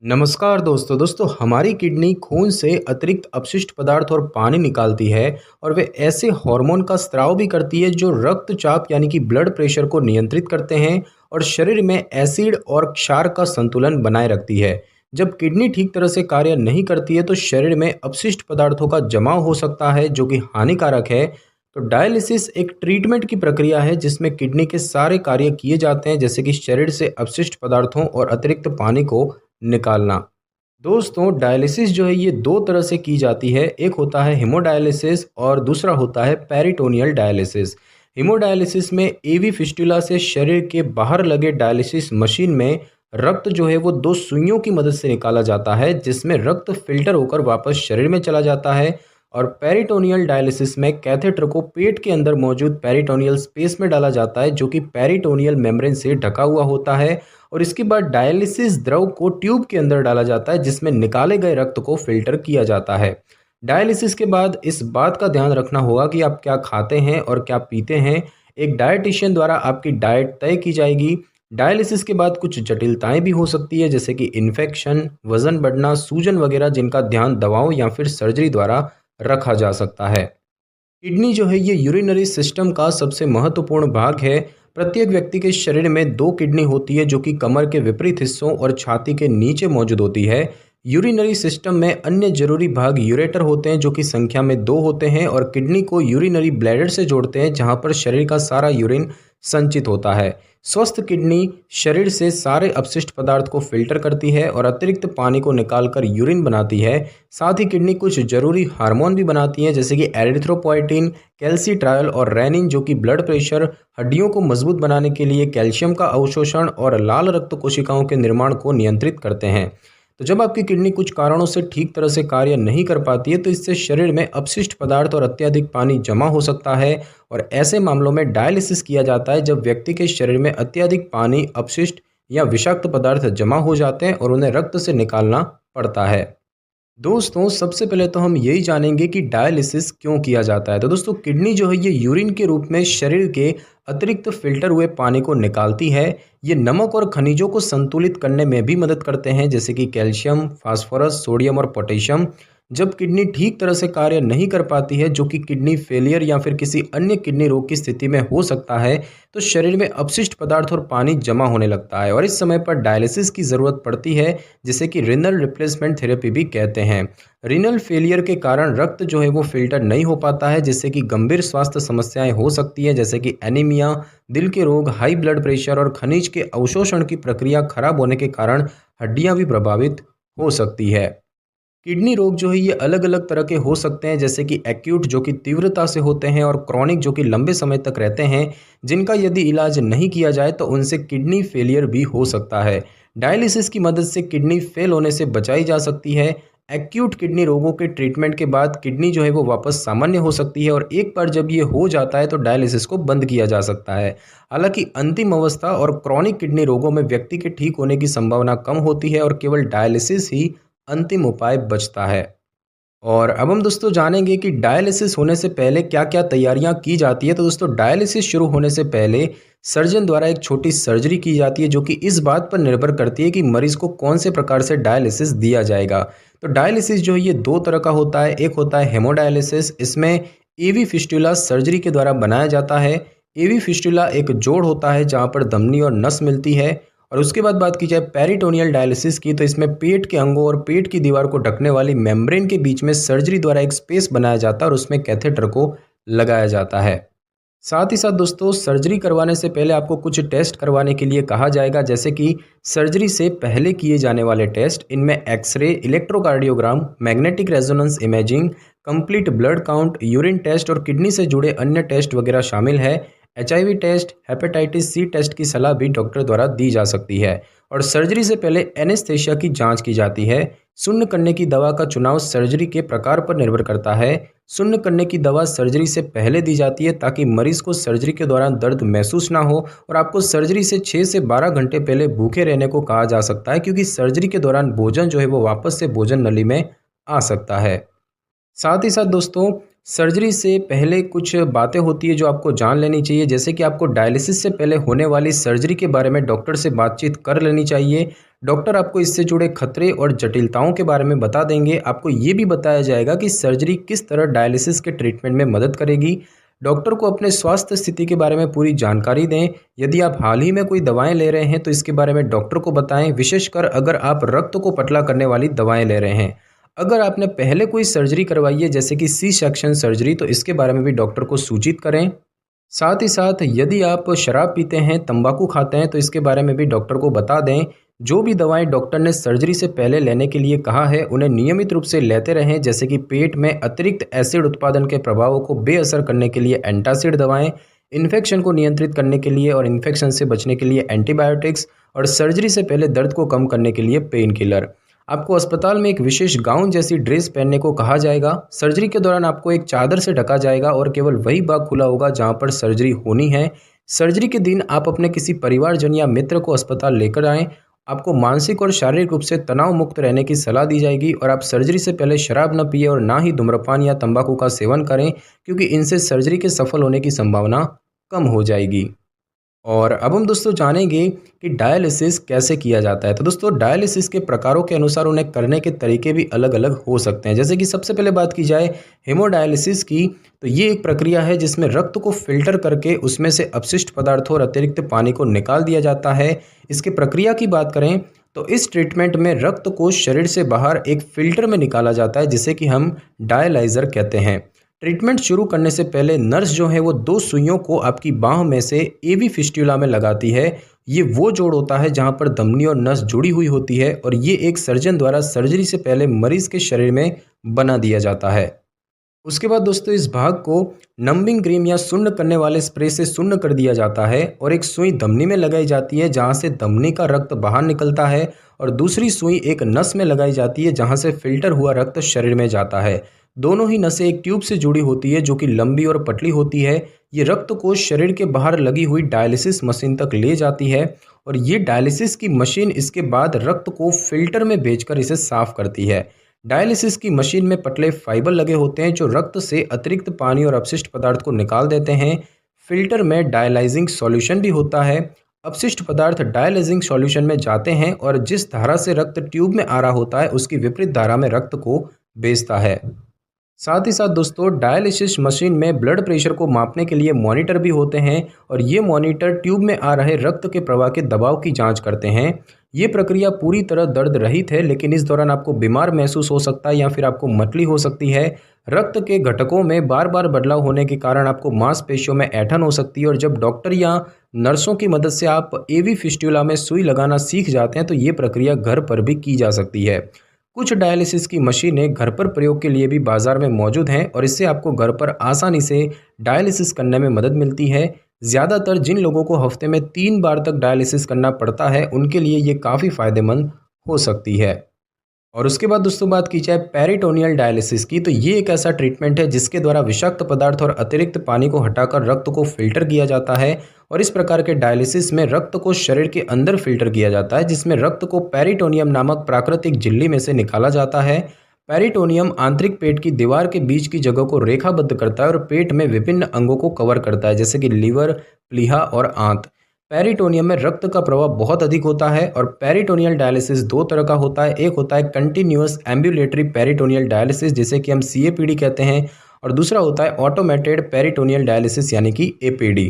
नमस्कार दोस्तों हमारी किडनी खून से अतिरिक्त अपशिष्ट पदार्थ और पानी निकालती है और वे ऐसे हार्मोन का स्राव भी करती है जो रक्तचाप यानी कि ब्लड प्रेशर को नियंत्रित करते हैं और शरीर में एसिड और क्षार का संतुलन बनाए रखती है। जब किडनी ठीक तरह से कार्य नहीं करती है तो शरीर में अपशिष्ट पदार्थों का जमाव हो सकता है जो कि हानिकारक है। तो डायलिसिस एक ट्रीटमेंट की प्रक्रिया है जिसमें किडनी के सारे कार्य किए जाते हैं, जैसे कि शरीर से अपशिष्ट पदार्थों और अतिरिक्त पानी को निकालना। दोस्तों डायलिसिस जो है ये दो तरह से की जाती है, एक होता है हेमोडायलिसिस और दूसरा होता है पेरिटोनियल डायलिसिस। हेमोडायलिसिस में एवी फिस्टुला से शरीर के बाहर लगे डायलिसिस मशीन में रक्त जो है वो दो सुइयों की मदद से निकाला जाता है, जिसमें रक्त फिल्टर होकर वापस शरीर में चला जाता है। और पेरिटोनियल डायलिसिस में कैथेटर को पेट के अंदर मौजूद पेरिटोनियल स्पेस में डाला जाता है जो कि पेरिटोनियल मेम्ब्रेन से ढका हुआ होता है। और इसके बाद डायलिसिस द्रव को ट्यूब के अंदर डाला जाता है जिसमें निकाले गए रक्त को फिल्टर किया जाता है। डायलिसिस के बाद इस बात का ध्यान रखना होगा कि आप क्या खाते हैं और क्या पीते हैं। एक डायटिशियन द्वारा आपकी डाइट तय की जाएगी। डायलिसिस के बाद कुछ जटिलताएं भी हो सकती है, जैसे कि इन्फेक्शन, वजन बढ़ना, सूजन वगैरह, जिनका ध्यान दवाओं या फिर सर्जरी द्वारा रखा जा सकता है। किडनी जो है ये यूरिनरी सिस्टम का सबसे महत्वपूर्ण भाग है। प्रत्येक व्यक्ति के शरीर में दो किडनी होती है जो कि कमर के विपरीत हिस्सों और छाती के नीचे मौजूद होती है। यूरिनरी सिस्टम में अन्य जरूरी भाग यूरेटर होते हैं जो कि संख्या में दो होते हैं और किडनी को यूरिनरी ब्लैडर से जोड़ते हैं जहां पर शरीर का सारा यूरिन संचित होता है। स्वस्थ किडनी शरीर से सारे अपशिष्ट पदार्थ को फिल्टर करती है और अतिरिक्त पानी को निकालकर यूरिन बनाती है। साथ ही किडनी कुछ जरूरी हार्मोन भी बनाती है, जैसे कि एरिथ्रोपोइटिन, कैल्सिट्रायल और रेनिन, जो कि ब्लड प्रेशर, हड्डियों को मजबूत बनाने के लिए कैल्शियम का अवशोषण और लाल रक्त कोशिकाओं के निर्माण को नियंत्रित करते हैं। तो जब आपकी किडनी कुछ कारणों से ठीक तरह से कार्य नहीं कर पाती है तो इससे शरीर में अपशिष्ट पदार्थ और अत्यधिक पानी जमा हो सकता है। और ऐसे मामलों में डायलिसिस किया जाता है जब व्यक्ति के शरीर में अत्यधिक पानी, अपशिष्ट या विषाक्त पदार्थ जमा हो जाते हैं और उन्हें रक्त से निकालना पड़ता है। दोस्तों सबसे पहले तो हम यही जानेंगे कि डायलिसिस क्यों किया जाता है। तो दोस्तों किडनी जो है ये यूरिन के रूप में शरीर के अतिरिक्त फिल्टर हुए पानी को निकालती है। ये नमक और खनिजों को संतुलित करने में भी मदद करते हैं, जैसे कि कैल्शियम, फास्फोरस, सोडियम और पोटेशियम। जब किडनी ठीक तरह से कार्य नहीं कर पाती है, जो कि किडनी फेलियर या फिर किसी अन्य किडनी रोग की स्थिति में हो सकता है, तो शरीर में अपशिष्ट पदार्थ और पानी जमा होने लगता है और इस समय पर डायलिसिस की ज़रूरत पड़ती है, जिसे कि रीनल रिप्लेसमेंट थेरेपी भी कहते हैं। रीनल फेलियर के कारण रक्त जो है वो फिल्टर नहीं हो पाता है, जिससे कि गंभीर स्वास्थ्य समस्याएं हो सकती हैं, जैसे कि एनीमिया, दिल के रोग, हाई ब्लड प्रेशर और खनिज के अवशोषण की प्रक्रिया खराब होने के कारण हड्डियां भी प्रभावित हो सकती है। किडनी रोग जो है ये अलग अलग तरह के हो सकते हैं, जैसे कि एक्यूट जो कि तीव्रता से होते हैं और क्रॉनिक जो कि लंबे समय तक रहते हैं, जिनका यदि इलाज नहीं किया जाए तो उनसे किडनी फेलियर भी हो सकता है। डायलिसिस की मदद से किडनी फेल होने से बचाई जा सकती है। एक्यूट किडनी रोगों के ट्रीटमेंट के बाद किडनी जो है वो वापस सामान्य हो सकती है और एक बार जब ये हो जाता है तो डायलिसिस को बंद किया जा सकता है। हालांकि अंतिम अवस्था और क्रॉनिक किडनी रोगों में व्यक्ति के ठीक होने की संभावना कम होती है और केवल डायलिसिस ही अंतिम उपाय बचता है। और अब हम दोस्तों जानेंगे कि डायलिसिस होने से पहले क्या क्या तैयारियां की जाती है। तो दोस्तों डायलिसिस शुरू होने से पहले सर्जन द्वारा एक छोटी सर्जरी की जाती है, जो कि इस बात पर निर्भर करती है कि मरीज को कौन से प्रकार से डायलिसिस दिया जाएगा। तो डायलिसिस जो है ये दो तरह का होता है, एक होता है हेमोडायलिसिस। इसमें एवी फिस्टुला सर्जरी के द्वारा बनाया जाता है। एवी फिस्टुला एक जोड़ होता है जहाँ पर धमनी और नस मिलती है। और उसके बाद बात की जाए पेरिटोनियल डायलिसिस की, तो इसमें पेट के अंगों और पेट की दीवार को ढकने वाली मेम्ब्रेन के बीच में सर्जरी द्वारा एक स्पेस बनाया जाता है और उसमें कैथेटर को लगाया जाता है। साथ ही साथ दोस्तों सर्जरी करवाने से पहले आपको कुछ टेस्ट करवाने के लिए कहा जाएगा, जैसे कि सर्जरी से पहले किए जाने वाले टेस्ट। इनमें x ray, electrocardiogram, magnetic resonance imaging, complete blood count, urine test और किडनी से जुड़े अन्य टेस्ट वगैरह शामिल है। HIV टेस्ट, हेपेटाइटिस C टेस्ट की सलाह भी डॉक्टर द्वारा दी जा सकती है। और सर्जरी से पहले एनेस्थेशिया की जांच की जाती है। शून्य करने की दवा का चुनाव सर्जरी के प्रकार पर निर्भर करता है। शून्य करने की दवा सर्जरी से पहले दी जाती है ताकि मरीज को सर्जरी के दौरान दर्द महसूस ना हो। और आपको सर्जरी से 6 से 12 घंटे पहले भूखे रहने को कहा जा सकता है, क्योंकि सर्जरी के दौरान भोजन जो है वो वापस से भोजन नली में आ सकता है। साथ ही साथ दोस्तों सर्जरी से पहले कुछ बातें होती है जो आपको जान लेनी चाहिए, जैसे कि आपको डायलिसिस से पहले होने वाली सर्जरी के बारे में डॉक्टर से बातचीत कर लेनी चाहिए। डॉक्टर आपको इससे जुड़े खतरे और जटिलताओं के बारे में बता देंगे। आपको ये भी बताया जाएगा कि सर्जरी किस तरह डायलिसिस के ट्रीटमेंट में मदद करेगी। डॉक्टर को अपने स्वास्थ्य स्थिति के बारे में पूरी जानकारी दें। यदि आप हाल ही में कोई दवाएं ले रहे हैं तो इसके बारे में डॉक्टर को बताएं, विशेषकर अगर आप रक्त को पतला करने वाली दवाएं ले रहे हैं। अगर आपने पहले कोई सर्जरी करवाई है जैसे कि सी सेक्शन सर्जरी, तो इसके बारे में भी डॉक्टर को सूचित करें। साथ ही साथ यदि आप शराब पीते हैं, तंबाकू खाते हैं, तो इसके बारे में भी डॉक्टर को बता दें। जो भी दवाएं डॉक्टर ने सर्जरी से पहले लेने के लिए कहा है उन्हें नियमित रूप से लेते रहें, जैसे कि पेट में अतिरिक्त एसिड उत्पादन के प्रभावों को बेअसर करने के लिए एंटासिड दवाएं, इन्फेक्शन को नियंत्रित करने के लिए और इन्फेक्शन से बचने के लिए एंटीबायोटिक्स, और सर्जरी से पहले दर्द को कम करने के लिए पेन किलर। आपको अस्पताल में एक विशेष गाउन जैसी ड्रेस पहनने को कहा जाएगा। सर्जरी के दौरान आपको एक चादर से ढका जाएगा और केवल वही भाग खुला होगा जहां पर सर्जरी होनी है। सर्जरी के दिन आप अपने किसी परिवारजन या मित्र को अस्पताल लेकर आएं। आपको मानसिक और शारीरिक रूप से तनाव मुक्त रहने की सलाह दी जाएगी और आप सर्जरी से पहले शराब न पिए और ना ही धूम्रपान या तंबाकू का सेवन करें, क्योंकि इनसे सर्जरी के सफल होने की संभावना कम हो जाएगी। और अब हम दोस्तों जानेंगे कि डायलिसिस कैसे किया जाता है। तो दोस्तों डायलिसिस के प्रकारों के अनुसार उन्हें करने के तरीके भी अलग अलग हो सकते हैं। जैसे कि सबसे पहले बात की जाए हेमोडायलिसिस की, तो ये एक प्रक्रिया है जिसमें रक्त को फिल्टर करके उसमें से अपशिष्ट पदार्थों और अतिरिक्त पानी को निकाल दिया जाता है। इसकी प्रक्रिया की बात करें तो इस ट्रीटमेंट में रक्त को शरीर से बाहर एक फिल्टर में निकाला जाता है जिसे कि हम डायलाइजर कहते हैं। ट्रीटमेंट शुरू करने से पहले नर्स जो है वो 2 सुइयों को आपकी बाह में से एवी फिस्टुला में लगाती है। ये वो जोड़ होता है जहां पर धमनी और नस जुड़ी हुई होती है और ये एक सर्जन द्वारा सर्जरी से पहले मरीज के शरीर में बना दिया जाता है। उसके बाद दोस्तों इस भाग को नंबिंग क्रीम या सुन्न करने वाले स्प्रे से सुन्न कर दिया जाता है और एक सुई धमनी में लगाई जाती है जहां से धमनी का रक्त बाहर निकलता है, और दूसरी सुई एक नस में लगाई जाती है जहां से फिल्टर हुआ रक्त शरीर में जाता है। दोनों ही नसें एक ट्यूब से जुड़ी होती है जो कि लंबी और पतली होती है। ये रक्त को शरीर के बाहर लगी हुई डायलिसिस मशीन तक ले जाती है और ये डायलिसिस की मशीन इसके बाद रक्त को फिल्टर में भेजकर इसे साफ करती है। डायलिसिस की मशीन में पतले फाइबर लगे होते हैं जो रक्त से अतिरिक्त पानी और अपशिष्ट पदार्थ को निकाल देते हैं। फिल्टर में डायलाइजिंग सॉल्यूशन भी होता है। अपशिष्ट पदार्थ डायलाइजिंग सॉल्यूशन में जाते हैं और जिस धारा से रक्त ट्यूब में आ रहा होता है उसकी विपरीत धारा में रक्त को भेजता है। साथ ही साथ दोस्तों डायलिसिस मशीन में ब्लड प्रेशर को मापने के लिए मॉनिटर भी होते हैं और ये मॉनिटर ट्यूब में आ रहे रक्त के प्रवाह के दबाव की जांच करते हैं। ये प्रक्रिया पूरी तरह दर्द रहित है, लेकिन इस दौरान आपको बीमार महसूस हो सकता है या फिर आपको मतली हो सकती है। रक्त के घटकों में बार बार बदलाव होने के कारण आपको मांसपेशियों में ऐंठन हो सकती है और जब डॉक्टर या नर्सों की मदद से आप एवी फिस्टुला में सुई लगाना सीख जाते हैं तो ये प्रक्रिया घर पर भी की जा सकती है। कुछ डायलिसिस की मशीनें घर पर प्रयोग के लिए भी बाजार में मौजूद हैं और इससे आपको घर पर आसानी से डायलिसिस करने में मदद मिलती है। ज़्यादातर जिन लोगों को हफ्ते में 3 बार तक डायलिसिस करना पड़ता है उनके लिए ये काफ़ी फ़ायदेमंद हो सकती है। और उसके बाद दोस्तों बात की जाए पेरिटोनियल डायलिसिस की, तो ये एक ऐसा ट्रीटमेंट है जिसके द्वारा विषाक्त पदार्थ और अतिरिक्त पानी को हटाकर रक्त को फिल्टर किया जाता है और इस प्रकार के डायलिसिस में रक्त को शरीर के अंदर फिल्टर किया जाता है जिसमें रक्त को पेरिटोनियम नामक प्राकृतिक झिल्ली में से निकाला जाता है। पेरिटोनियम आंतरिक पेट की दीवार के बीच की जगह को रेखाबद्ध करता है और पेट में विभिन्न अंगों को कवर करता है जैसे कि लीवर, प्लीहा और आंत। पेरिटोनियम में रक्त का प्रवाह बहुत अधिक होता है और पेरिटोनियल डायलिसिस 2 तरह का होता है। एक होता है कंटिन्यूअस एम्बुलेटरी पेरिटोनियल डायलिसिस जिसे कि हम CAPD कहते हैं और दूसरा होता है ऑटोमेटेड पेरिटोनियल डायलिसिस यानी कि APD।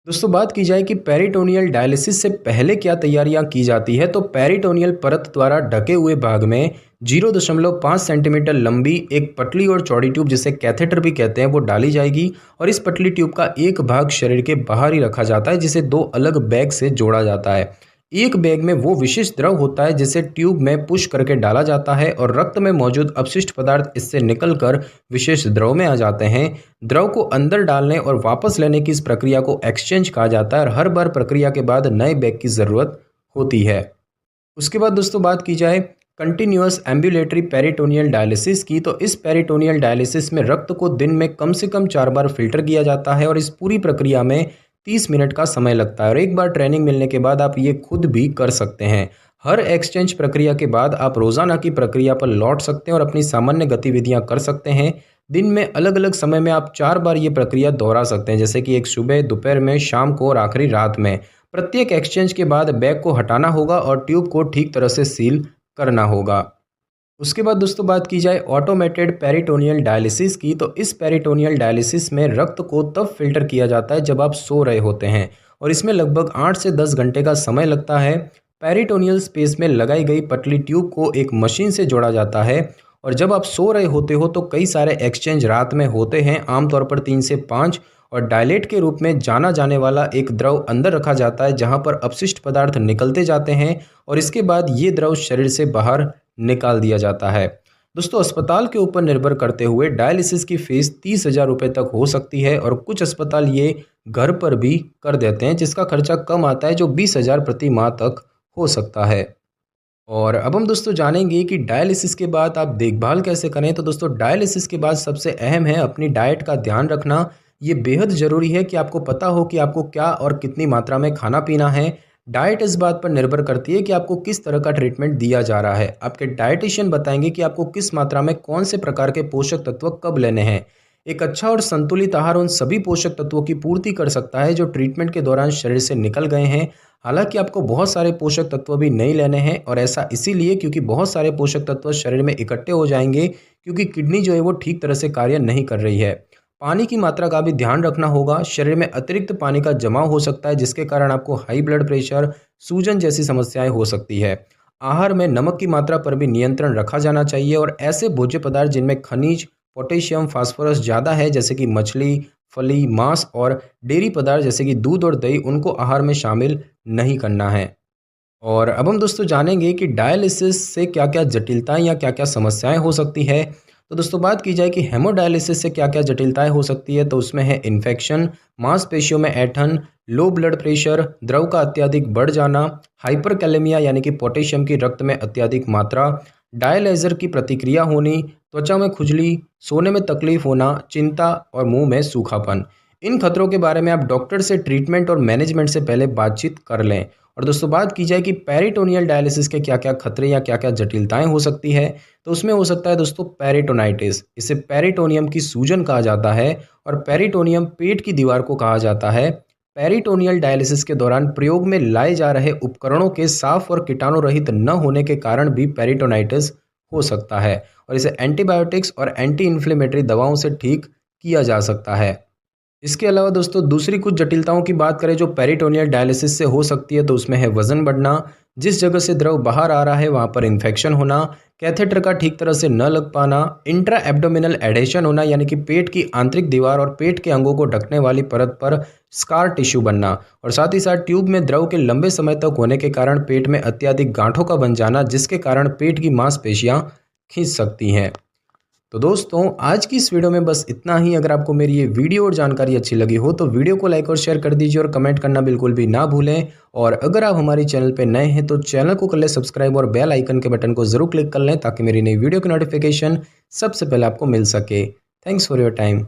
दोस्तों बात की जाए कि पेरिटोनियल डायलिसिस से पहले क्या तैयारियां की जाती है, तो पेरिटोनियल परत द्वारा ढके हुए भाग में 0.5 सेंटीमीटर लंबी एक पतली और चौड़ी ट्यूब जिसे कैथेटर भी कहते हैं वो डाली जाएगी और इस पतली ट्यूब का एक भाग शरीर के बाहर ही रखा जाता है जिसे 2 अलग बैग से जोड़ा जाता है। एक बैग में वो विशेष द्रव होता है जिसे ट्यूब में पुश करके डाला जाता है और रक्त में मौजूद अपशिष्ट पदार्थ इससे निकलकर विशेष द्रव में आ जाते हैं। द्रव को अंदर डालने और वापस लेने की इस प्रक्रिया को एक्सचेंज कहा जाता है और हर बार प्रक्रिया के बाद नए बैग की ज़रूरत होती है। उसके बाद दोस्तों बात की जाए कंटिन्यूअस एम्बुलेटरी पेरिटोनियल डायलिसिस की, तो इस पेरिटोनियल डायलिसिस में रक्त को दिन में कम से कम 4 बार फिल्टर किया जाता है और इस पूरी प्रक्रिया में 30 मिनट का समय लगता है और एक बार ट्रेनिंग मिलने के बाद आप ये खुद भी कर सकते हैं। हर एक्सचेंज प्रक्रिया के बाद आप रोज़ाना की प्रक्रिया पर लौट सकते हैं और अपनी सामान्य गतिविधियां कर सकते हैं। दिन में अलग अलग समय में आप 4 बार ये प्रक्रिया दोहरा सकते हैं, जैसे कि एक सुबह, दोपहर में, शाम को और आखिरी रात में। प्रत्येक एक्सचेंज के बाद बैग को हटाना होगा और ट्यूब को ठीक तरह से सील करना होगा। उसके बाद दोस्तों बात की जाए ऑटोमेटेड पेरिटोनियल डायलिसिस की, तो इस पेरिटोनियल डायलिसिस में रक्त को तब फिल्टर किया जाता है जब आप सो रहे होते हैं और इसमें लगभग 8 से 10 घंटे का समय लगता है। पेरिटोनियल स्पेस में लगाई गई पतली ट्यूब को एक मशीन से जोड़ा जाता है और जब आप सो रहे होते हो तो कई सारे एक्सचेंज रात में होते हैं, आमतौर पर 3 से 5, और डायलेट के रूप में जाना जाने वाला एक द्रव अंदर रखा जाता है जहां पर अपशिष्ट पदार्थ निकलते जाते हैं और इसके बाद ये द्रव शरीर से बाहर निकाल दिया जाता है। दोस्तों अस्पताल के ऊपर निर्भर करते हुए डायलिसिस की फीस 30,000 रुपये तक हो सकती है और कुछ अस्पताल ये घर पर भी कर देते हैं जिसका खर्चा कम आता है, जो 20,000 प्रति माह तक हो सकता है। और अब हम दोस्तों जानेंगे कि डायलिसिस के बाद आप देखभाल कैसे करें। तो दोस्तों डायलिसिस के बाद सबसे अहम है अपनी डाइट का ध्यान रखना। ये बेहद ज़रूरी है कि आपको पता हो कि आपको क्या और कितनी मात्रा में खाना पीना है। डाइट इस बात पर निर्भर करती है कि आपको किस तरह का ट्रीटमेंट दिया जा रहा है। आपके डाइटिशियन बताएंगे कि आपको किस मात्रा में कौन से प्रकार के पोषक तत्व कब लेने हैं। एक अच्छा और संतुलित आहार उन सभी पोषक तत्वों की पूर्ति कर सकता है जो ट्रीटमेंट के दौरान शरीर से निकल गए हैं। हालांकि आपको बहुत सारे पोषक तत्व भी नहीं लेने हैं और ऐसा इसीलिए क्योंकि बहुत सारे पोषक तत्व शरीर में इकट्ठे हो जाएंगे क्योंकि किडनी जो है वो ठीक तरह से कार्य नहीं कर रही है। पानी की मात्रा का भी ध्यान रखना होगा। शरीर में अतिरिक्त पानी का जमाव हो सकता है जिसके कारण आपको हाई ब्लड प्रेशर, सूजन जैसी समस्याएं हो सकती है। आहार में नमक की मात्रा पर भी नियंत्रण रखा जाना चाहिए और ऐसे भोज्य पदार्थ जिनमें खनिज, पोटेशियम, फास्फोरस ज़्यादा है जैसे कि मछली, फली, मांस और डेयरी पदार्थ जैसे कि दूध और दही, उनको आहार में शामिल नहीं करना है। और अब हम दोस्तों जानेंगे कि डायलिसिस से क्या क्या जटिलताएं या क्या क्या समस्याएं हो सकती है। तो दोस्तों बात की जाए कि हेमोडायलिसिस से क्या क्या जटिलताएं हो सकती है, तो उसमें है इन्फेक्शन, मांसपेशियों में ऐंठन, लो ब्लड प्रेशर, द्रव का अत्यधिक बढ़ जाना, हाइपरकैलेमिया यानी कि पोटेशियम की रक्त में अत्यधिक मात्रा, डायलाइजर की प्रतिक्रिया होनी, त्वचा में खुजली, सोने में तकलीफ होना, चिंता और मुंह में सूखापन। इन खतरों के बारे में आप डॉक्टर से ट्रीटमेंट और मैनेजमेंट से पहले बातचीत कर लें। और दोस्तों बात की जाए कि पेरिटोनियल डायलिसिस के क्या क्या खतरे या क्या क्या जटिलताएं हो सकती है, तो उसमें हो सकता है दोस्तों पेरिटोनाइटिस, इसे पेरिटोनियम की सूजन कहा जाता है और पेरिटोनियम पेट की दीवार को कहा जाता है। पेरिटोनियल डायलिसिस के दौरान प्रयोग में लाए जा रहे उपकरणों के साफ और कीटाणु रहित न होने के कारण भी पेरिटोनाइटिस हो सकता है और इसे एंटीबायोटिक्स और एंटी इन्फ्लेमेटरी दवाओं से ठीक किया जा सकता है। इसके अलावा दोस्तों दूसरी कुछ जटिलताओं की बात करें जो पेरिटोनियल डायलिसिस से हो सकती है, तो उसमें है वजन बढ़ना, जिस जगह से द्रव बाहर आ रहा है वहां पर इन्फेक्शन होना, कैथेटर का ठीक तरह से न लग पाना, इंट्रा एब्डोमिनल एडेशन होना यानी कि पेट की आंतरिक दीवार और पेट के अंगों को ढकने वाली परत पर स्कार टिश्यू बनना, और साथ ही साथ ट्यूब में द्रव के लंबे समय तक होने के कारण पेट में अत्यधिक गांठों का बन जाना जिसके कारण पेट की मांसपेशियां खींच सकती हैं। तो दोस्तों आज की इस वीडियो में बस इतना ही। अगर आपको मेरी ये वीडियो और जानकारी अच्छी लगी हो तो वीडियो को लाइक और शेयर कर दीजिए और कमेंट करना बिल्कुल भी ना भूलें। और अगर आप हमारी चैनल पर नए हैं तो चैनल को कर लें सब्सक्राइब और बेल आइकन के बटन को जरूर क्लिक कर लें ताकि मेरी नई वीडियो की नोटिफिकेशन सबसे पहले आपको मिल सके। Thanks for your time.